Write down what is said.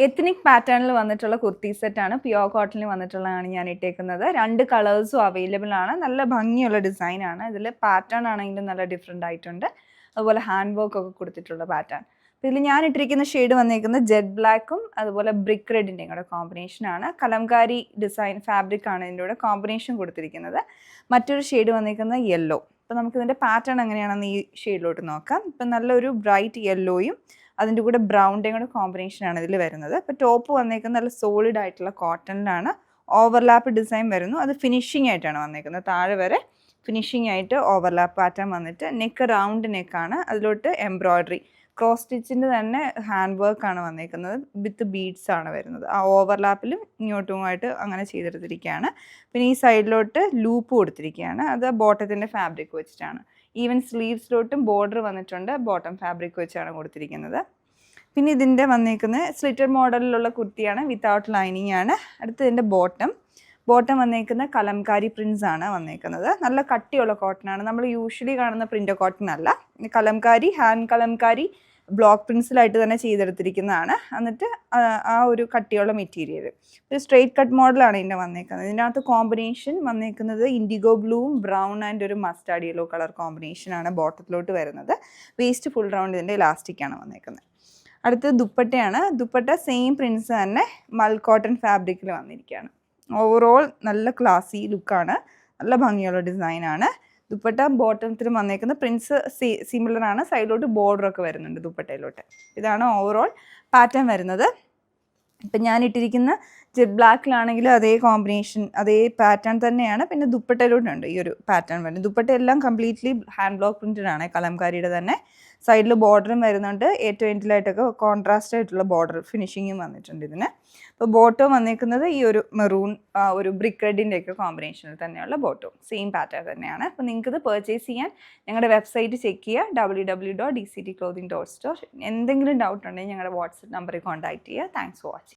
Ethnic പാറ്റേണിൽ വന്നിട്ടുള്ള കുർത്തി സെറ്റാണ്. പ്യുവർ കോട്ടണിൽ വന്നിട്ടുള്ളതാണ് ഞാൻ ഇട്ടേക്കുന്നത്. 2 കളേഴ്സും അവൈലബിൾ ആണ്. നല്ല ഭംഗിയുള്ള ഡിസൈനാണ്. ഇതിൽ പാറ്റേൺ ആണെങ്കിലും നല്ല ഡിഫറെൻ്റ് ആയിട്ടുണ്ട്. അതുപോലെ ഹാൻഡ് വർക്ക് ഒക്കെ കൊടുത്തിട്ടുള്ള പാറ്റേൺ. അപ്പോൾ ഇതിൽ ഞാൻ ഇട്ടിരിക്കുന്ന ഷെയ്ഡ് വന്നിരിക്കുന്നത് ജെറ്റ് ബ്ലാക്കും അതുപോലെ ബ്രിക്ക് റെഡിൻ്റെയും കൂടെ കോമ്പിനേഷനാണ്. കലംകാരി ഡിസൈൻ ഫാബ്രിക് ആണ് ഇതിൻ്റെ കൂടെ കോമ്പിനേഷൻ കൊടുത്തിരിക്കുന്നത്. മറ്റൊരു ഷെയ്ഡ് വന്നിരിക്കുന്നത് യെല്ലോ. അപ്പോൾ നമുക്കിതിൻ്റെ പാറ്റേൺ എങ്ങനെയാണെന്ന് ഈ ഷെയ്ഡിലോട്ട് നോക്കാം. ഇപ്പം നല്ലൊരു ബ്രൈറ്റ് യെല്ലോയും അതിൻ്റെ കൂടെ ബ്രൗണിൻ്റെയും കൂടെ കോമ്പിനേഷനാണ് ഇതിൽ വരുന്നത്. ഇപ്പോൾ ടോപ്പ് വന്നേക്കുന്നത് നല്ല സോളിഡ് ആയിട്ടുള്ള കോട്ടണിലാണ്. ഓവർലാപ്പ് ഡിസൈൻ വരുന്നു. അത് ഫിനിഷിംഗ് ആയിട്ടാണ് വന്നേക്കുന്നത്. താഴെ വരെ ഫിനിഷിംഗ് ആയിട്ട് ഓവർലാപ്പ് പാറ്റേൺ വന്നിട്ട് നെക്ക് റൗണ്ട് നെക്കാണ്. അതിലോട്ട് എംബ്രോയ്ഡറി ക്രോസ് സ്റ്റിച്ചിൻ്റെ തന്നെ ഹാൻഡ് വർക്കാണ് വന്നേക്കുന്നത്. വിത്ത് ബീഡ്സ് ആണ് വരുന്നത്. ആ ഓവർലാപ്പിലും ഇങ്ങോട്ടുമായിട്ട് അങ്ങനെ ചെയ്തെടുത്തിരിക്കുകയാണ്. പിന്നെ ഈ സൈഡിലോട്ട് ലൂപ്പ് കൊടുത്തിരിക്കുകയാണ്. അത് ബോട്ടത്തിൻ്റെ ഫാബ്രിക് വെച്ചിട്ടാണ്. ഈവൻ സ്ലീവ്സിലോട്ടും ബോർഡർ വന്നിട്ടുണ്ട്. ബോട്ടം ഫാബ്രിക് വെച്ചാണ് കൊടുത്തിരിക്കുന്നത്. പിന്നെ ഇതിൻ്റെ വന്നേക്കുന്നത് സ്ലിറ്റർ മോഡലിലുള്ള കുർത്തിയാണ്. വിത്തൗട്ട് ലൈനിങ് ആണ്. അടുത്തതിൻ്റെ ബോട്ടം വന്നേക്കുന്ന കലംകാരി പ്രിൻസ് ആണ് വന്നേക്കുന്നത്. നല്ല കട്ടിയുള്ള കോട്ടൺ ആണ്. നമ്മൾ യൂഷ്വലി കാണുന്ന പ്രിൻ്റ് കോട്ടൺ അല്ല. കലംകാരി ഹാൻഡ് കലംകാരി ബ്ലോക്ക് പ്രിൻസിലായിട്ട് തന്നെ ചെയ്തെടുത്തിരിക്കുന്നതാണ്. എന്നിട്ട് ആ ഒരു കട്ടിയുള്ള മെറ്റീരിയൽ ഒരു സ്ട്രെയിറ്റ് കട്ട് മോഡലാണ് ഇതിൻ്റെ വന്നേക്കുന്നത്. ഇതിനകത്ത് കോമ്പിനേഷൻ വന്നേക്കുന്നത് ഇൻഡിഗോ ബ്ലൂവും ബ്രൗൺ ആൻഡ് ഒരു മസ്റ്റാർഡ് യെല്ലോ കളർ കോമ്പിനേഷനാണ് ബോട്ടത്തിലോട്ട് വരുന്നത്. വേസ്റ്റ് ഫുൾ റൗണ്ട് ഇതിൻ്റെ ഇലാസ്റ്റിക്കാണ് വന്നേക്കുന്നത്. അടുത്തത് ദുപ്പട്ടയാണ്. ദുപ്പട്ട സെയിം പ്രിൻസ് തന്നെ മൽ കോട്ടൺ ഫാബ്രിക്കിൽ വന്നിരിക്കുകയാണ്. ഓവറോൾ നല്ല ക്ലാസി ലുക്കാണ്. നല്ല ഭംഗിയുള്ള ഡിസൈനാണ്. ദുപ്പട്ട ബോട്ടത്തിൽ വന്നേക്കുന്ന പ്രിൻസ് സിമിലറാണ്. സൈഡിലോട്ട് ബോർഡറൊക്കെ വരുന്നുണ്ട് ദുപ്പട്ടയിലോട്ട്. ഇതാണ് ഓവറോൾ പാറ്റേൺ വരുന്നത്. ഇപ്പം ഞാൻ ഇട്ടിരിക്കുന്ന ജെറ്റ് ബ്ലാക്കിലാണെങ്കിലും അതേ കോമ്പിനേഷൻ അതേ പാറ്റേൺ തന്നെയാണ്. പിന്നെ ദുപ്പട്ടയിലോട്ടുണ്ട് ഈ ഒരു പാറ്റേൺ വരുന്നത്. ദുപ്പട്ട എല്ലാം കംപ്ലീറ്റ്ലി ഹാൻഡ് ബ്ലോക്ക് പ്രിൻറ്റഡ് ആണ്. കലംകാരിയുടെ തന്നെ സൈഡിൽ ബോർഡറും വരുന്നുണ്ട്. ഏറ്റവും എൻഡിലായിട്ടൊക്കെ കോൺട്രാസ്റ്റ് ആയിട്ടുള്ള ബോർഡർ ഫിനിഷിങ്ങും വന്നിട്ടുണ്ട് ഇതിന്. അപ്പോൾ ബോട്ടം വന്നിരിക്കുന്നത് ഈ ഒരു മെറൂൺ ഒരു ബ്രിക്ക് റെഡിൻ്റെ ഒക്കെ കോമ്പിനേഷനിൽ തന്നെയുള്ള ബോട്ടം സെയിം പാറ്റേൺ തന്നെയാണ്. അപ്പോൾ നിങ്ങൾക്കിത് പർച്ചേസ് ചെയ്യാൻ ഞങ്ങളുടെ വെബ്സൈറ്റ് ചെക്ക് ചെയ്യുക www.dctclothing.store. എന്തെങ്കിലും ഡൗട്ട് ഉണ്ടെങ്കിൽ ഞങ്ങളുടെ വാട്സപ്പ് നമ്പറിൽ കോൺടാക്ട് ചെയ്യുക. Thanks for watching.